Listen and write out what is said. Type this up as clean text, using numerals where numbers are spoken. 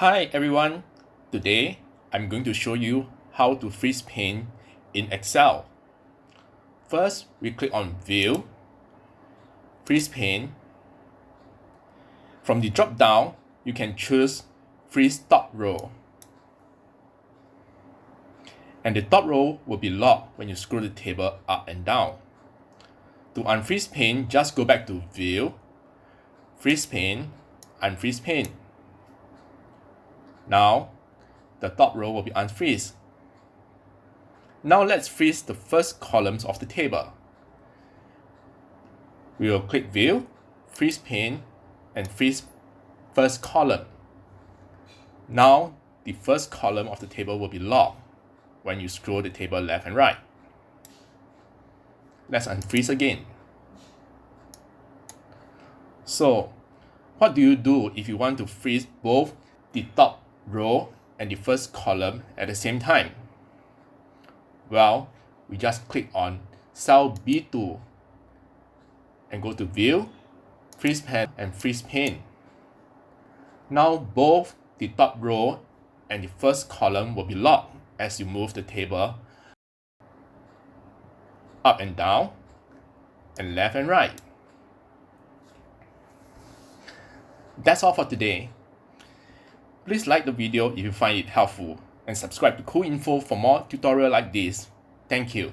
Hi everyone, today I'm going to show you how to freeze pane in Excel. First, we click on View, Freeze Pane. From the drop down, you can choose Freeze Top Row. And the top row will be locked when you scroll the table up and down. To unfreeze pane, just go back to View, Freeze Pane, Unfreeze Pane. Now, the top row will be unfreezed. Now let's freeze the first columns of the table. We will click View, Freeze Pane, and freeze first column. Now, the first column of the table will be locked when you scroll the table left and right. Let's unfreeze again. So, what do you do if you want to freeze both the top row and the first column at the same time? Well, we just click on cell B2 and go to View, Freeze Pane, and Freeze Pane. Now both the top row and the first column will be locked as you move the table up and down and left and right. That's all for today. Please like the video if you find it helpful and subscribe to Cool Info for more tutorials like this. Thank you.